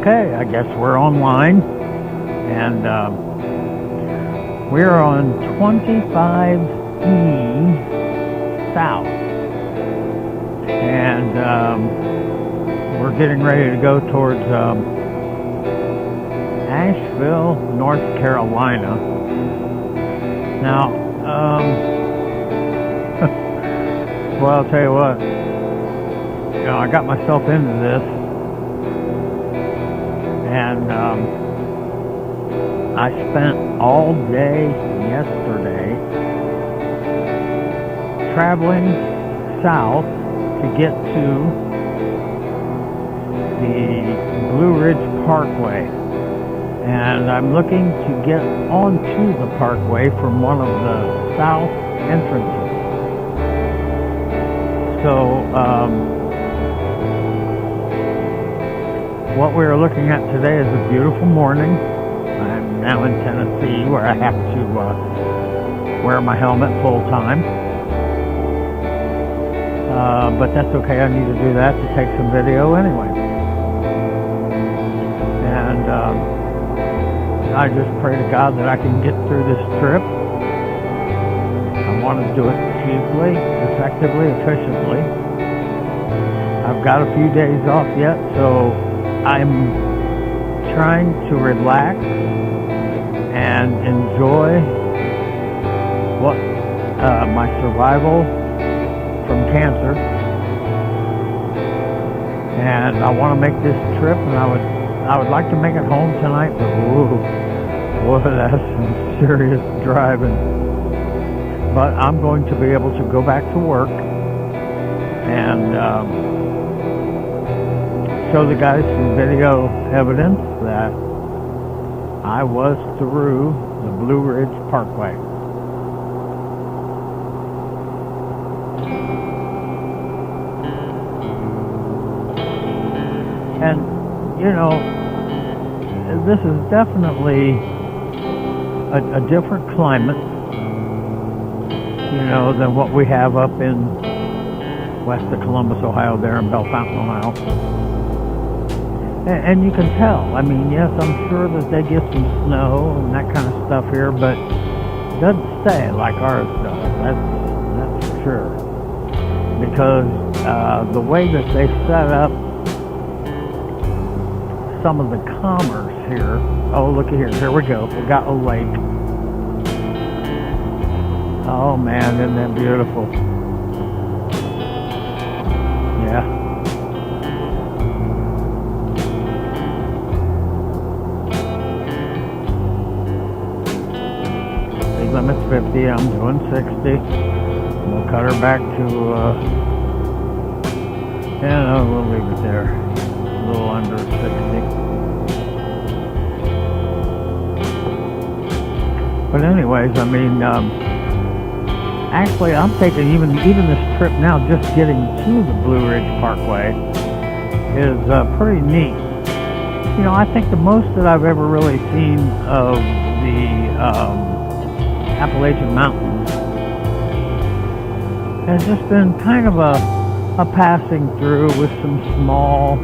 Okay, I guess we're online, and we're on 25E South, and we're getting ready to go towards Asheville, North Carolina. Now, well, I'll tell you what, I got myself into this, and I spent all day yesterday traveling south to get to the Blue Ridge Parkway, and I'm looking to get onto the parkway from one of the south entrances. So what we're looking at today is a beautiful morning. I'm now in Tennessee, where I have to wear my helmet full time. But that's okay, I need to do that to take some video anyway. And I just pray to God that I can get through this trip. I want to do it cheaply, effectively, efficiently. I've got a few days off yet, so I'm trying to relax and enjoy what my survival from cancer, and I want to make this trip, and I would like to make it home tonight, but boy, that's some serious driving. But I'm going to be able to go back to work and show the guys some video evidence that I was through the Blue Ridge Parkway. And, this is definitely a different climate, than what we have up in west of Columbus, Ohio, there in Bellefontaine, Ohio. And you can tell. I mean, yes, I'm sure that they get some snow and that kind of stuff here, but it doesn't stay like ours does. That's for sure. Because the way that they set up some of the commerce here. Oh, look at here. Here we go. We got a lake. Oh, man, isn't that beautiful? Yeah. Speed limit's 50. I'm doing 60. We'll cut her back to, we'll leave it there. A little under 60. But anyways, I mean, actually, I'm taking even this trip now, just getting to the Blue Ridge Parkway is pretty neat. I think the most that I've ever really seen of the Appalachian Mountains has just been kind of a passing through with some small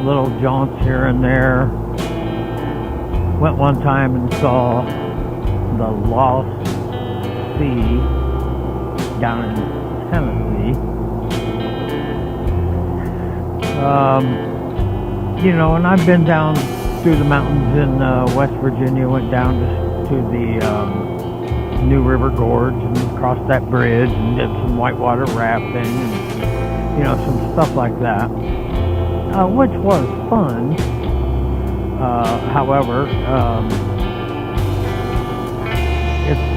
little jaunts here and there. Went one time and saw the Lost Sea down in Tennessee. And I've been down through the mountains in West Virginia, went down to the New River Gorge and crossed that bridge and did some whitewater rafting and, some stuff like that, which was fun. However,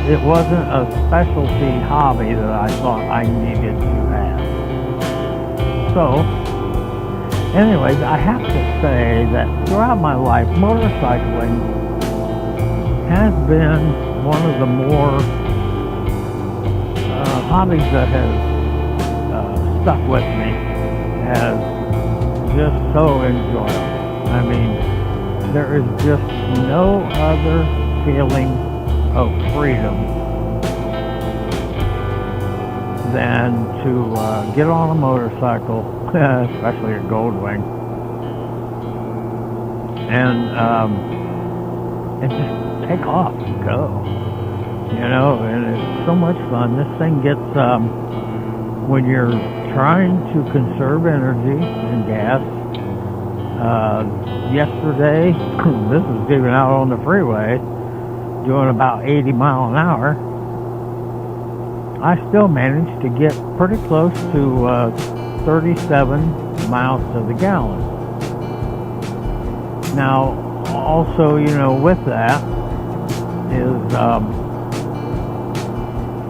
it wasn't a specialty hobby that I thought I needed to have. So, anyways, I have to say that throughout my life, motorcycling has been one of the more hobbies that has stuck with me as just so enjoyable. I mean, there is just no other feeling of freedom than to get on a motorcycle, especially a Goldwing, and just take off and go. You know, and it's so much fun. This thing gets, when you're trying to conserve energy and gas, yesterday, this was even out on the freeway, doing about 80 mile an hour, I still managed to get pretty close to 37 miles to the gallon. Now, also, you know, with that is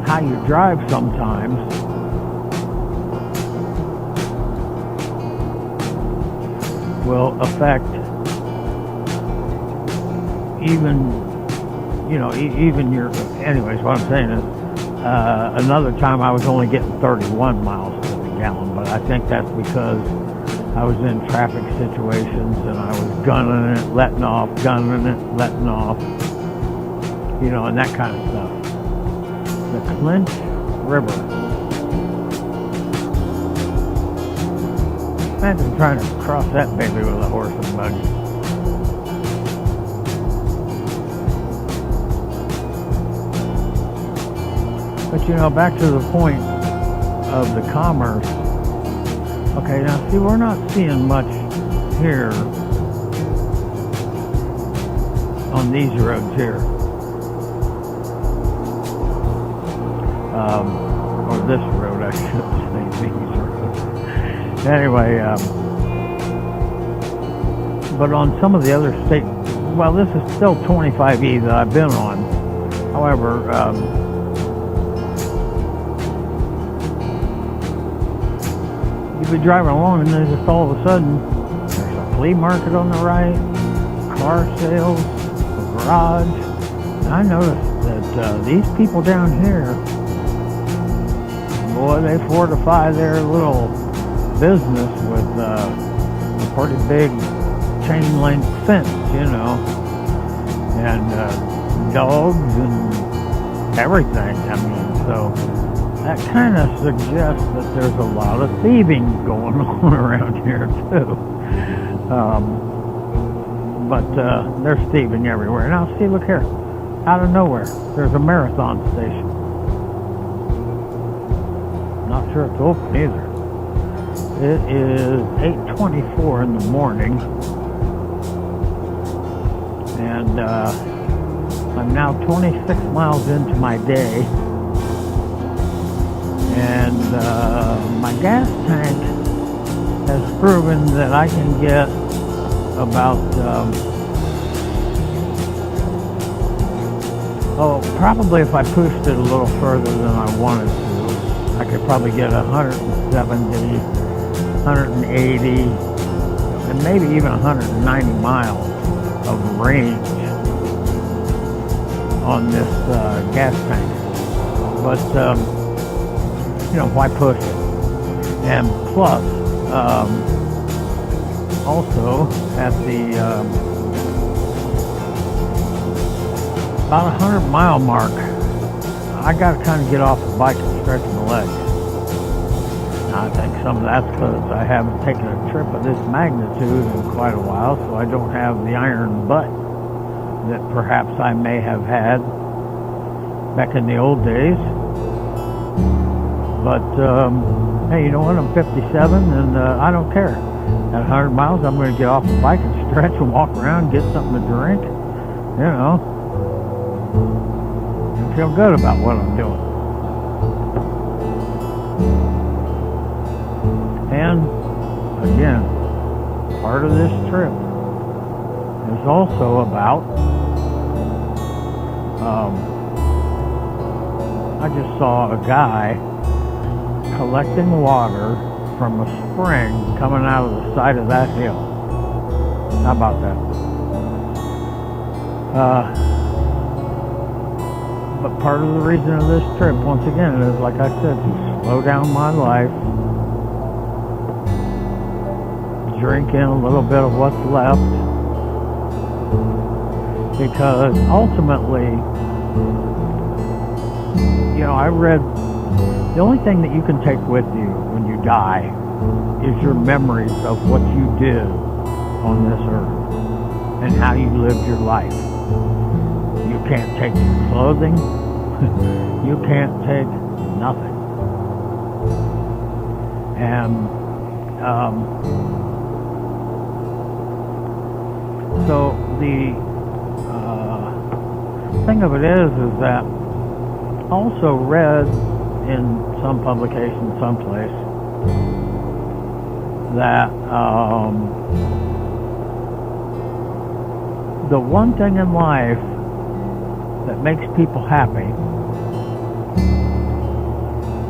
how you drive sometimes. Will affect even, you know, even your, anyways, what I'm saying is, another time I was only getting 31 miles to the gallon, but I think that's because I was in traffic situations and I was gunning it, letting off, you know, and that kind of stuff. The Clinch River. Imagine trying to cross that baby with a horse and buggy. But you know, back to the point of the commerce. Okay, now see, we're not seeing much here on these roads here. Or this road, I should say, these roads. Anyway, but on some of the other state, well, this is still 25E that I've been on. However, you'd be driving along and then just all of a sudden, there's a flea market on the right, car sales, a garage. And I noticed that these people down here, boy, they fortify their little business with a pretty big chain link fence, you know, and dogs and everything. I mean, so that kind of suggests that there's a lot of thieving going on around here too. But there's thieving everywhere. Now see, look here, out of nowhere, there's a marathon station. Not sure it's open either. It is 8:24 in the morning, and I'm now 26 miles into my day, and my gas tank has proven that I can get about probably if I pushed it a little further than I wanted to, I could probably get 170, 180, and maybe even 190 miles of range on this gas tank. But, you know, why push it? And plus, also at the about 100-mile mark, I got to kind of get off the bike and stretch my legs. I think some of that's because I haven't taken a trip of this magnitude in quite a while, so I don't have the iron butt that perhaps I may have had back in the old days. But, hey, you know what? I'm 57 and I don't care. At 100 miles, I'm going to get off the bike and stretch and walk around, get something to drink, you know, and feel good about what I'm doing. And again, part of this trip is also about, I just saw a guy collecting water from a spring coming out of the side of that hill. How about that? But part of the reason of this trip, once again, is, like I said, to slow down my life, drink in a little bit of what's left, because ultimately, you know, I read, the only thing that you can take with you when you die is your memories of what you did on this earth. and how you lived your life. You can't take your clothing. You can't take nothing. And so the thing of it is that I also read in some publication someplace that the one thing in life that makes people happy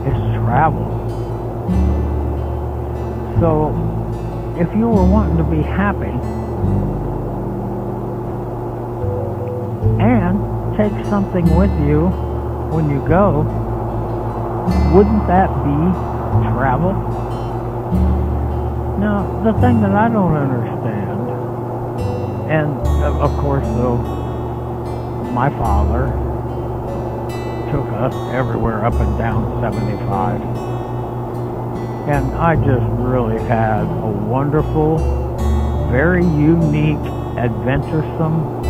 is travel. So if you were wanting to be happy and take something with you when you go, wouldn't that be travel? Now, the thing that I don't understand, and of course, though, my father took us everywhere up and down 75, and I just really had a wonderful, very unique, adventuresome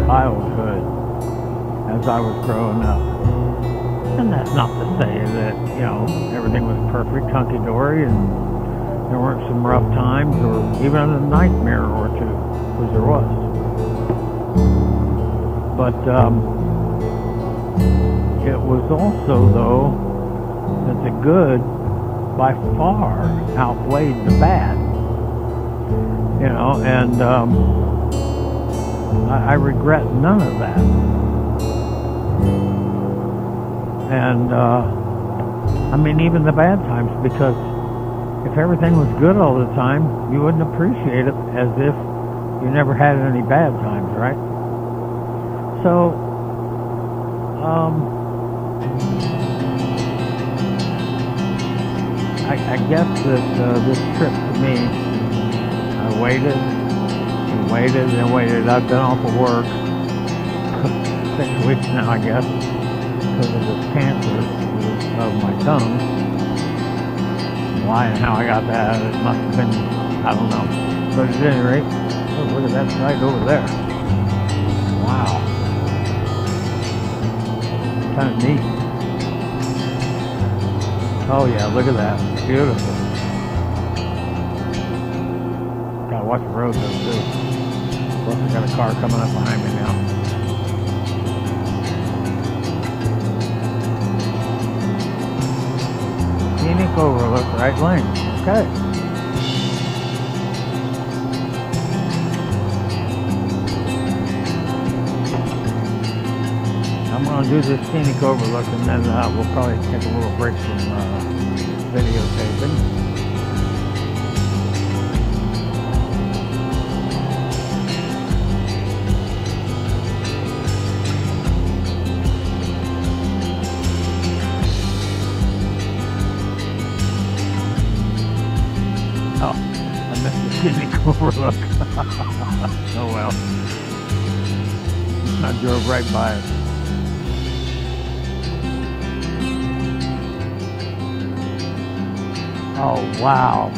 childhood as I was growing up. And that's not to say that, everything was perfect, hunky-dory, and there weren't some rough times or even a nightmare or two, because there was. But it was also, though, that the good by far outweighed the bad. And I regret none of that. And even the bad times, because if everything was good all the time, you wouldn't appreciate it as if you never had any bad times, right? So, I guess that this trip to me, I waited and waited and waited. I've been off of work 6 weeks now, I guess, because of this cancer of my tongue. Why and how I got that, it must have been, I don't know. But at any rate, look at that site over there. Wow. Kind of neat. Oh yeah, look at that. Beautiful. Gotta watch the road though too. Plus I got a car coming up behind me now. Scenic overlook, right lane. Okay. I'm going to do this scenic overlook, and then we'll probably take a little break from videotaping. Oh, I missed the scenic overlook. Oh well. I drove right by it. Oh, wow.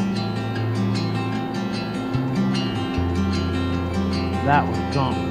That was something.